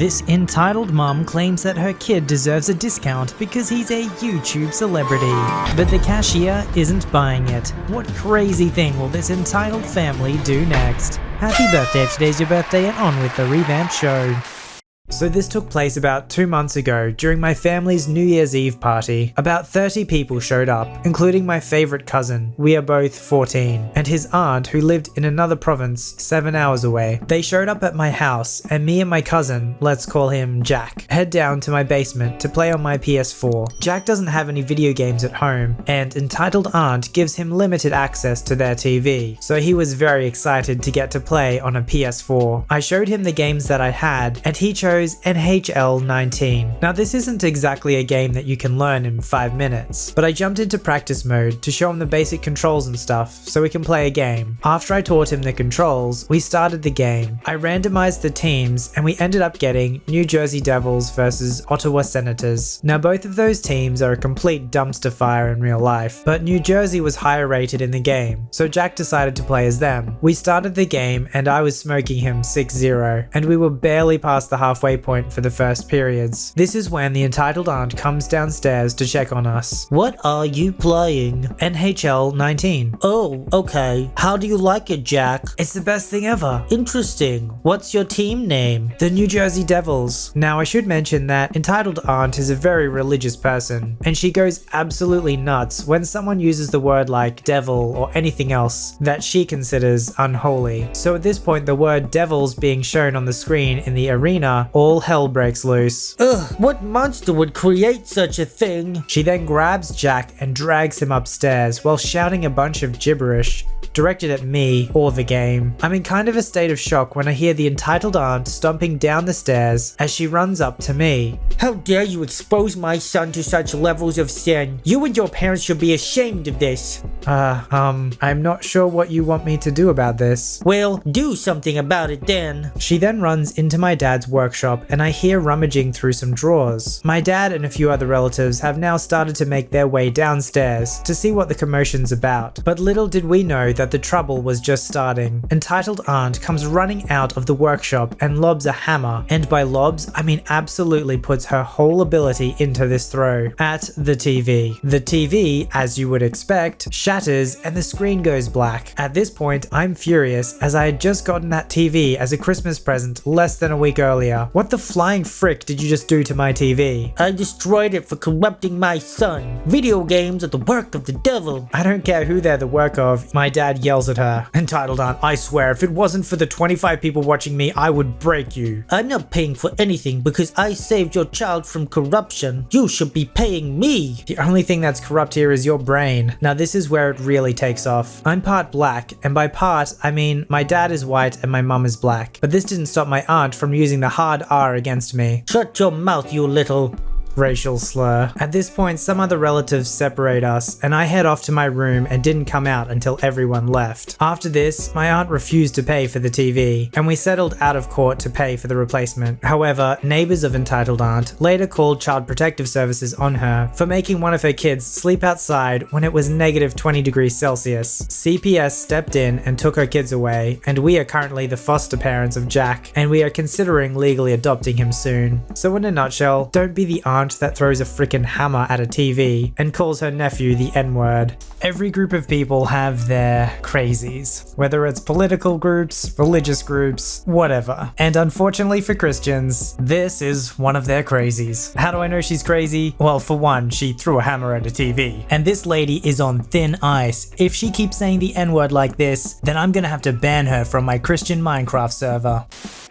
This entitled mom claims that her kid deserves a discount because he's a YouTube celebrity. But the cashier isn't buying it. What crazy thing will this entitled family do next? Happy birthday if today's your birthday, and on with the revamped show. So this took place about 2 months ago during my family's New Year's Eve party. About 30 people showed up, including my favorite cousin, we are both 14, and his aunt who lived in another province 7 hours away. They showed up at my house, and me and my cousin, let's call him Jack, head down to my basement to play on my PS4. Jack doesn't have any video games at home, and entitled aunt gives him limited access to their TV, so he was very excited to get to play on a PS4. I showed him the games that I had, and he chose NHL19. Now this isn't exactly a game that you can learn in 5 minutes, but I jumped into practice mode to show him the basic controls and stuff so we can play a game. After I taught him the controls, we started the game. I randomized the teams and we ended up getting New Jersey Devils versus Ottawa Senators. Now both of those teams are a complete dumpster fire in real life, but New Jersey was higher rated in the game, so Jack decided to play as them. We started the game and I was smoking him 6-0, and we were barely past the halfway point for the first periods. This is when the entitled aunt comes downstairs to check on us. What are you playing? NHL 19. Oh, okay. How do you like it, Jack? It's the best thing ever. Interesting. What's your team name? The New Jersey Devils. Now I should mention that entitled aunt is a very religious person, and she goes absolutely nuts when someone uses the word like devil or anything else that she considers unholy. So at this point the word devils being shown on the screen in the arena, all hell breaks loose. Ugh, what monster would create such a thing? She then grabs Jack and drags him upstairs while shouting a bunch of gibberish directed at me or the game. I'm in kind of a state of shock when I hear the entitled aunt stomping down the stairs as she runs up to me. How dare you expose my son to such levels of sin? You and your parents should be ashamed of this. I'm not sure what you want me to do about this. Well, do something about it then. She then runs into my dad's workshop and I hear rummaging through some drawers. My dad and a few other relatives have now started to make their way downstairs to see what the commotion's about. But little did we know that the trouble was just starting. Entitled aunt comes running out of the workshop and lobs a hammer, and by lobs I mean absolutely puts her whole ability into this throw at the TV. The TV, as you would expect, shatters and the screen goes black. At this point I'm furious as I had just gotten that TV as a Christmas present less than a week earlier. What the flying frick did you just do to my TV? I destroyed it for corrupting my son. Video games are the work of the devil. I don't care who they're the work of. My dad yells at her. Entitled aunt, I swear if it wasn't for the 25 people watching me, I would break you. I'm not paying for anything because I saved your child from corruption. You should be paying me. The only thing that's corrupt here is your brain. Now this is where it really takes off. I'm part black, and by part I mean my dad is white and my mum is black. But this didn't stop my aunt from using the hard R against me. Shut your mouth, you little racial slur. At this point, some other relatives separate us, and I head off to my room and didn't come out until everyone left. After this, my aunt refused to pay for the TV, and we settled out of court to pay for the replacement. However, neighbors of entitled aunt later called Child Protective Services on her for making one of her kids sleep outside when it was negative 20 degrees Celsius. CPS stepped in and took her kids away, and we are currently the foster parents of Jack, and we are considering legally adopting him soon. So in a nutshell, don't be the aunt that throws a freaking hammer at a TV and calls her nephew the N-word. Every group of people have their crazies, whether it's political groups, religious groups, whatever. And unfortunately for Christians, this is one of their crazies. How do I know she's crazy? Well, for one, she threw a hammer at a TV. And this lady is on thin ice. If she keeps saying the N-word like this, then I'm gonna have to ban her from my Christian Minecraft server.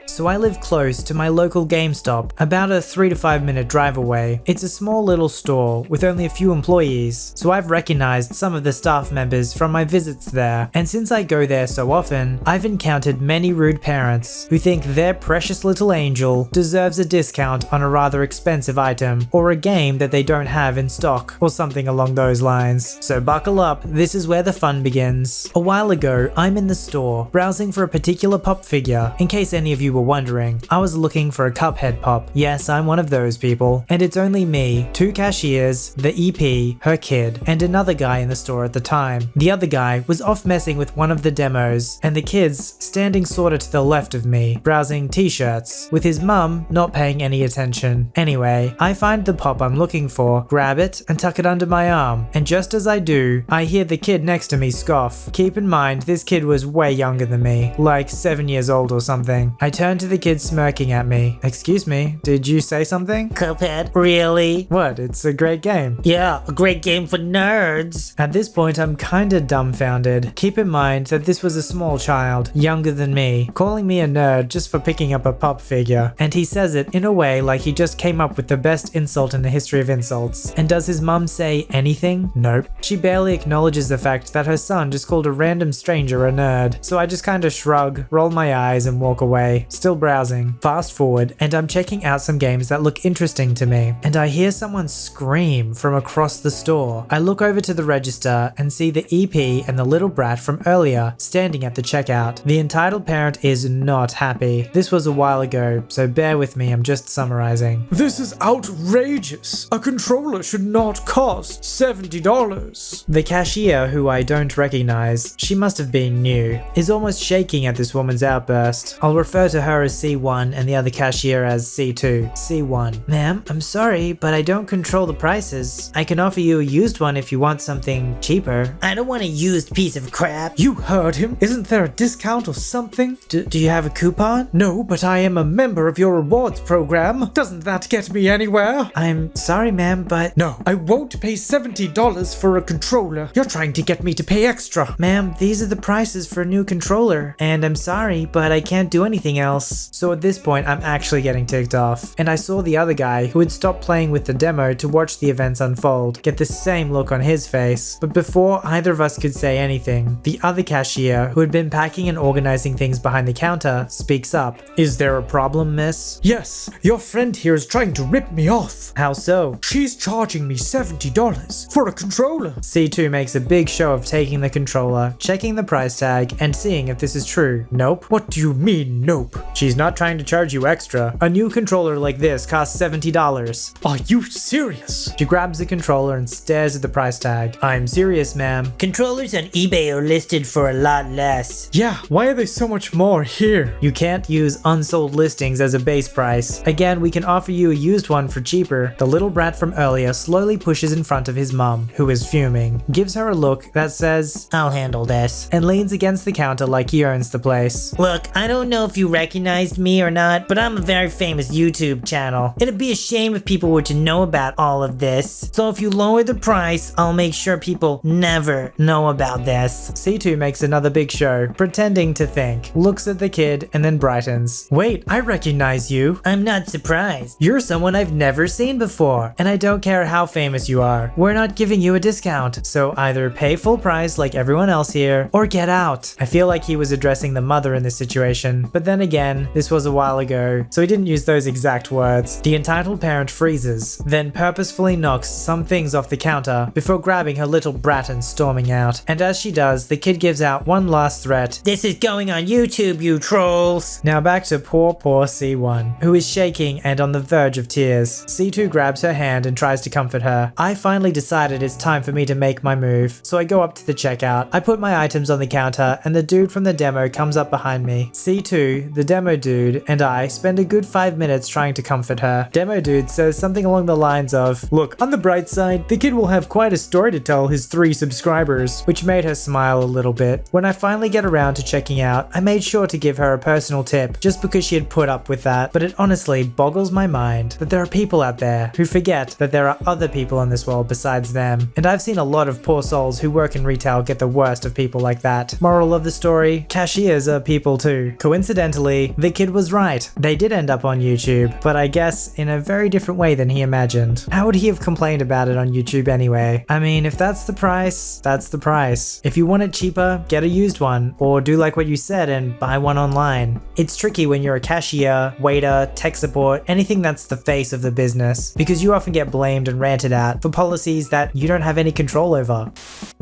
So I live close to my local GameStop, about a 3 to 5 minute drive away. It's a small little store with only a few employees, so I've recognized some of the staff members from my visits there, and since I go there so often, I've encountered many rude parents who think their precious little angel deserves a discount on a rather expensive item, or a game that they don't have in stock, or something along those lines. So buckle up, this is where the fun begins. A while ago, I'm in the store, browsing for a particular pop figure, in case any of you were were wondering, I was looking for a Cuphead pop. Yes, I'm one of those people. And it's only me, 2 cashiers, the EP, her kid, and another guy in the store at the time. The other guy was off messing with one of the demos, and the kids standing sorta to the left of me, browsing t-shirts, with his mum not paying any attention. Anyway, I find the pop I'm looking for, grab it, and tuck it under my arm, and just as I do, I hear the kid next to me scoff. Keep in mind, this kid was way younger than me, like 7 years old or something. I turn to the kid smirking at me. Excuse me, did you say something? Cuphead? Really? What, it's a great game. Yeah, a great game for nerds. At this point, I'm kinda dumbfounded. Keep in mind that this was a small child, younger than me, calling me a nerd just for picking up a pop figure. And he says it in a way like he just came up with the best insult in the history of insults. And does his mum say anything? Nope. She barely acknowledges the fact that her son just called a random stranger a nerd. So I just kinda shrug, roll my eyes, and walk away, still browsing. Fast forward, and I'm checking out some games that look interesting to me. And I hear someone scream from across the store. I look over to the register and see the EP and the little brat from earlier standing at the checkout. The entitled parent is not happy. This was a while ago, so bear with me, I'm just summarizing. This is outrageous. A controller should not cost $70. The cashier, who I don't recognize, she must have been new, is almost shaking at this woman's outburst. I'll refer to her as C1 and the other cashier as C2. C1. Ma'am, I'm sorry, but I don't control the prices. I can offer you a used one if you want something cheaper. I don't want a used piece of crap. You heard him. Isn't there a discount or something? Do you have a coupon? No, but I am a member of your rewards program. Doesn't that get me anywhere? I'm sorry, ma'am, but... No, I won't pay $70 for a controller. You're trying to get me to pay extra. Ma'am, these are the prices for a new controller. And I'm sorry, but I can't do anything else. So at this point, I'm actually getting ticked off. And I saw the other guy, who had stopped playing with the demo to watch the events unfold, get the same look on his face. But before either of us could say anything, the other cashier, who had been packing and organizing things behind the counter, speaks up. Is there a problem, miss? Yes, your friend here is trying to rip me off. How so? She's charging me $70 for a controller. C2 makes a big show of taking the controller, checking the price tag, and seeing if this is true. Nope. What do you mean, nope? She's not trying to charge you extra. A new controller like this costs $70. Are you serious? She grabs the controller and stares at the price tag. I'm serious, ma'am. Controllers on eBay are listed for a lot less. Yeah, why are they so much more here? You can't use unsold listings as a base price. Again, we can offer you a used one for cheaper. The little brat from earlier slowly pushes in front of his mum, who is fuming, gives her a look that says, I'll handle this, and leans against the counter like he owns the place. Look, I don't know if you recognized me or not, but I'm a very famous YouTube channel. It'd be a shame if people were to know about all of this. So if you lower the price, I'll make sure people never know about this. C2 makes another big show, pretending to think, looks at the kid, and then brightens. Wait, I recognize you. I'm not surprised. You're someone I've never seen before, and I don't care how famous you are. We're not giving you a discount, so either pay full price like everyone else here, or get out. I feel like he was addressing the mother in this situation, but then again, this was a while ago, so he didn't use those exact words. The entitled parent freezes, then purposefully knocks some things off the counter before grabbing her little brat and storming out. And as she does, the kid gives out one last threat. This is going on YouTube, you trolls. Now back to poor C1, who is shaking and on the verge of tears. C2 grabs her hand and tries to comfort her. I finally decided it's time for me to make my move, so I go up to the checkout. I put my items on the counter, and the dude from the demo comes up behind me. C2, the demo dude, and I spend a good 5 minutes trying to comfort her. Demo dude says something along the lines of, look, on the bright side, the kid will have quite a story to tell his 3 subscribers, which made her smile a little bit. When I finally get around to checking out, I made sure to give her a personal tip, just because she had put up with that. But it honestly boggles my mind that there are people out there who forget that there are other people in this world besides them. And I've seen a lot of poor souls who work in retail get the worst of people like that. Moral of the story, cashiers are people too. Coincidentally, the kid was right. They did end up on YouTube, but I guess in a very different way than he imagined. How would he have complained about it on YouTube anyway? I mean, if that's the price, that's the price. If you want it cheaper, get a used one, or do like what you said and buy one online. It's tricky when you're a cashier, waiter, tech support, anything that's the face of the business, because you often get blamed and ranted at for policies that you don't have any control over.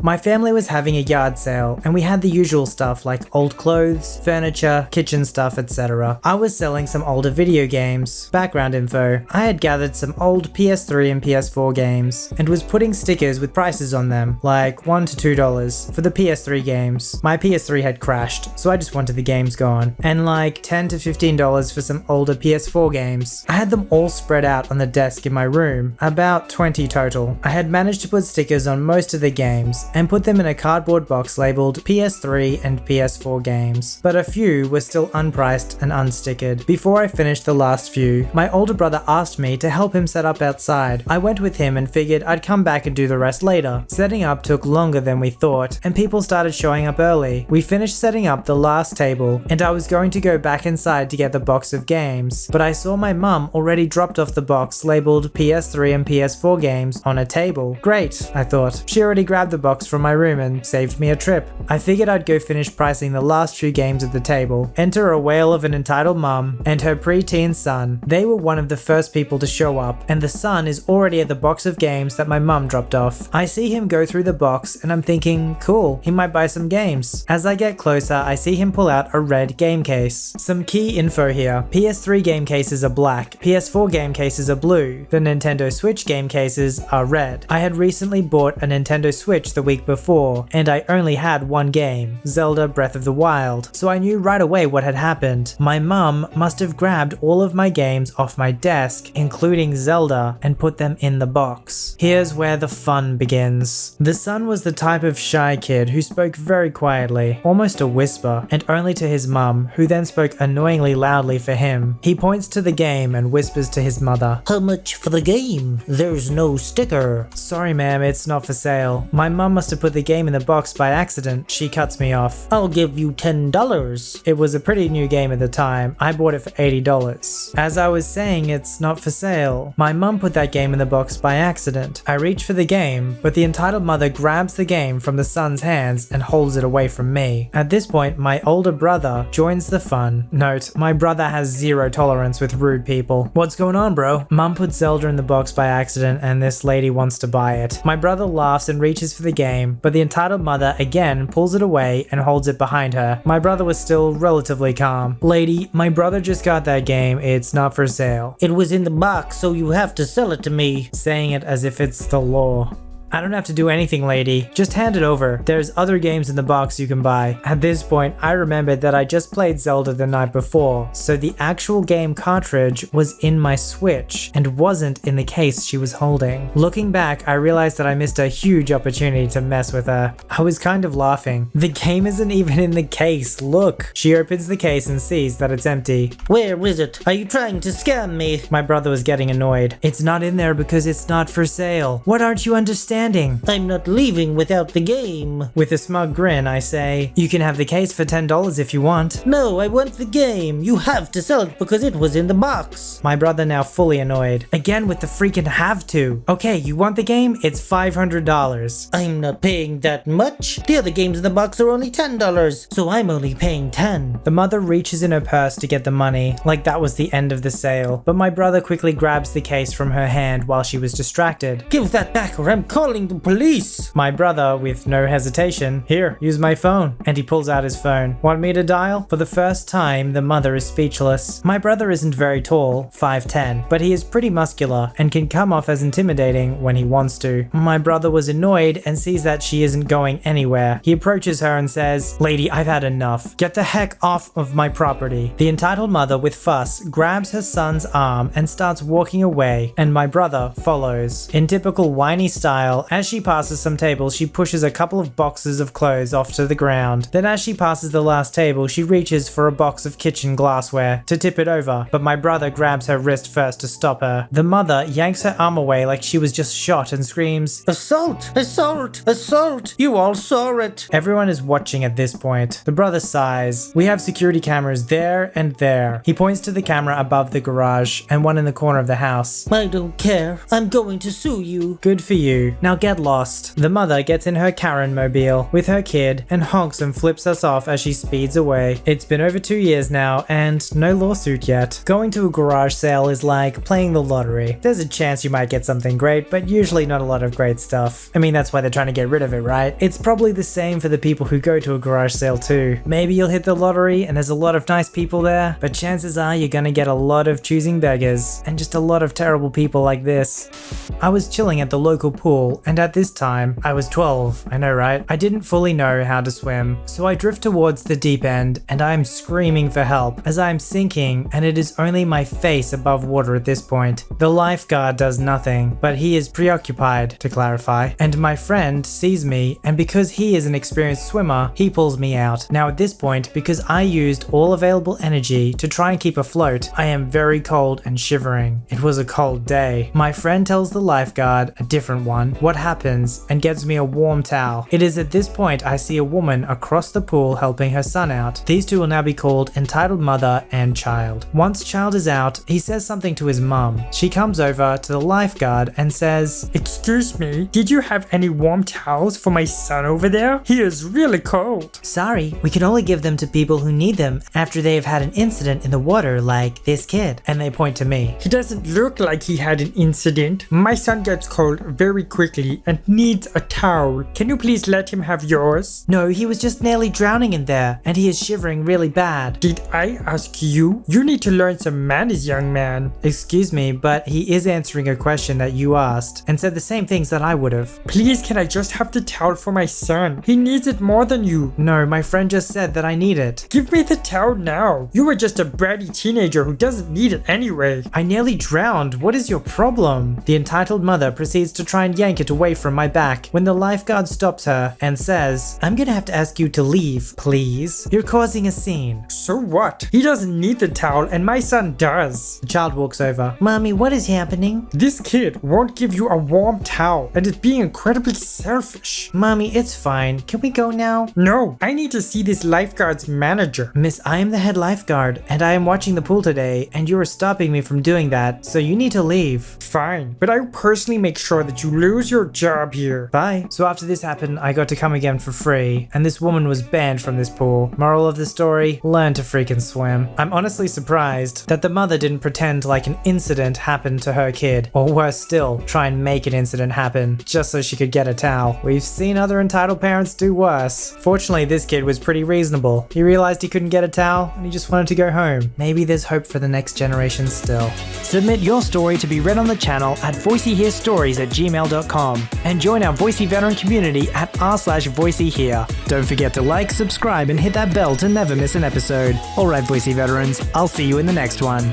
My family was having a yard sale, and we had the usual stuff like old clothes, furniture, kitchen stuff, etc. etc. I was selling some older video games. Background info: I had gathered some old PS3 and PS4 games and was putting stickers with prices on them, like $1 to $2 for the PS3 games. My PS3 had crashed, so I just wanted the games gone, and like $10 to $15 for some older PS4 games. I had them all spread out on the desk in my room, about 20 total. I had managed to put stickers on most of the games and put them in a cardboard box labeled PS3 and PS4 games, but a few were still unpriced and unstickered. Before I finished the last few, my older brother asked me to help him set up outside. I went with him and figured I'd come back and do the rest later. Setting up took longer than we thought, and people started showing up early. We finished setting up the last table, and I was going to go back inside to get the box of games, but I saw my mum already dropped off the box labeled PS3 and PS4 games on a table. Great, I thought. She already grabbed the box from my room and saved me a trip. I figured I'd go finish pricing the last few games at the table. Enter a wail of an entitled mum and her preteen son. They were one of the first people to show up, and the son is already at the box of games that my mum dropped off. I see him go through the box and I'm thinking, cool, he might buy some games. As I get closer, I see him pull out a red game case. Some key info here: PS3 game cases are black, PS4 game cases are blue, the Nintendo Switch game cases are red. I had recently bought a Nintendo Switch the week before, and I only had one game, Zelda Breath of the Wild, so I knew right away what had happened. My mum must have grabbed all of my games off my desk, including Zelda, and put them in the box. Here's where the fun begins. The son was the type of shy kid who spoke very quietly, almost a whisper, and only to his mum, who then spoke annoyingly loudly for him. He points to the game and whispers to his mother, How much for the game? There's no sticker. Sorry ma'am, it's not for sale. My mum must have put the game in the box by accident. She cuts me off. I'll give you $10. It was a pretty new game at the time. I bought it for $80. As I was saying, it's not for sale. My mum put that game in the box by accident. I reach for the game, but the entitled mother grabs the game from the son's hands and holds it away from me. At this point, my older brother joins the fun. Note, my brother has zero tolerance with rude people. What's going on, bro? Mum put Zelda in the box by accident and this lady wants to buy it. My brother laughs and reaches for the game, but the entitled mother again pulls it away and holds it behind her. My brother was still relatively calm. Lady, my brother just got that game. It's not for sale. It was in the box, so you have to sell it to me. Saying it as if it's the law. I don't have to do anything, lady. Just hand it over. There's other games in the box you can buy. At this point, I remembered that I just played Zelda the night before, so the actual game cartridge was in my Switch and wasn't in the case she was holding. Looking back, I realized that I missed a huge opportunity to mess with her. I was kind of laughing. The game isn't even in the case, look. She opens the case and sees that it's empty. Where is it? Are you trying to scam me? My brother was getting annoyed. It's not in there because it's not for sale. What aren't you understanding? I'm not leaving without the game. With a smug grin, I say, you can have the case for $10 if you want. No, I want the game. You have to sell it because it was in the box. My brother now fully annoyed. Again with the freaking have to. Okay, you want the game? It's $500. I'm not paying that much. The other games in the box are only $10, so I'm only paying $10. The mother reaches in her purse to get the money, like that was the end of the sale. But my brother quickly grabs the case from her hand while she was distracted. Give that back or I'm calling the police. My brother, with no hesitation, here, use my phone. And he pulls out his phone. Want me to dial? For the first time, the mother is speechless. My brother isn't very tall, 5'10", but he is pretty muscular and can come off as intimidating when he wants to. My brother was annoyed and sees that she isn't going anywhere. He approaches her and says, Lady, I've had enough. Get the heck off of my property. The entitled mother, with fuss, grabs her son's arm and starts walking away, and my brother follows. In typical whiny style, as she passes some tables, she pushes a couple of boxes of clothes off to the ground. Then as she passes the last table, she reaches for a box of kitchen glassware to tip it over, but my brother grabs her wrist first to stop her. The mother yanks her arm away like she was just shot and screams, Assault! Assault! Assault! You all saw it! Everyone is watching at this point. The brother sighs. We have security cameras there and there. He points to the camera above the garage and one in the corner of the house. I don't care. I'm going to sue you. Good for you. Now Now get lost. The mother gets in her Karen mobile with her kid and honks and flips us off as she speeds away. It's been over 2 years now and no lawsuit yet. Going to a garage sale is like playing the lottery. There's a chance you might get something great, but usually not a lot of great stuff. I mean, that's why they're trying to get rid of it, right? It's probably the same for the people who go to a garage sale too. Maybe you'll hit the lottery and there's a lot of nice people there, but chances are you're gonna get a lot of choosing beggars and just a lot of terrible people like this. I was chilling at the local pool, and at this time, I was 12, I know right? I didn't fully know how to swim, so I drift towards the deep end and I'm screaming for help as I'm sinking and it is only my face above water at this point. The lifeguard does nothing, but he is preoccupied, to clarify, and my friend sees me, and because he is an experienced swimmer, he pulls me out. Now at this point, because I used all available energy to try and keep afloat, I am very cold and shivering. It was a cold day. My friend tells the lifeguard, a different one, what happens and gets me a warm towel. It is at this point I see a woman across the pool helping her son out. These two will now be called entitled mother and child. Once child is out, he says something to his mum. She comes over to the lifeguard and says, Excuse me, did you have any warm towels for my son over there? He is really cold. Sorry, we can only give them to people who need them after they have had an incident in the water like this kid. and they point to me. He doesn't look like he had an incident. My son gets cold very quickly and needs a towel. Can you please let him have yours? No, he was just nearly drowning in there and he is shivering really bad. Did I ask you? You need to learn some manners, young man. Excuse me, but he is answering a question that you asked and said the same things that I would have. Please, can I just have the towel for my son? He needs it more than you. No, my friend just said that I need it. Give me the towel now. You are just a bratty teenager who doesn't need it anyway. I nearly drowned. What is your problem? The entitled mother proceeds to try and yank it away from my back when the lifeguard stops her and says, I'm gonna have to ask you to leave, please. You're causing a scene. So what? He doesn't need the towel and my son does. The child walks over. Mommy, what is happening? This kid won't give you a warm towel and it's being incredibly selfish. Mommy, it's fine. Can we go now? No, I need to see this lifeguard's manager. Miss, I am the head lifeguard and I am watching the pool today and you are stopping me from doing that, so you need to leave. Fine, but I will personally make sure that you lose your job here. Bye. So after this happened, I got to come again for free, and this woman was banned from this pool. Moral of the story, learn to freaking swim. I'm honestly surprised that the mother didn't pretend like an incident happened to her kid, or worse still, try and make an incident happen just so she could get a towel. We've seen other entitled parents do worse. Fortunately, this kid was pretty reasonable. He realized he couldn't get a towel and he just wanted to go home. Maybe there's hope for the next generation still. Submit your story to be read on the channel at VoiceyHereStories@gmail.com and join our Voicey veteran community at r/VoiceyHere. Don't forget to like, subscribe, and hit that bell to never miss an episode. Alright, Voicey veterans, I'll see you in the next one.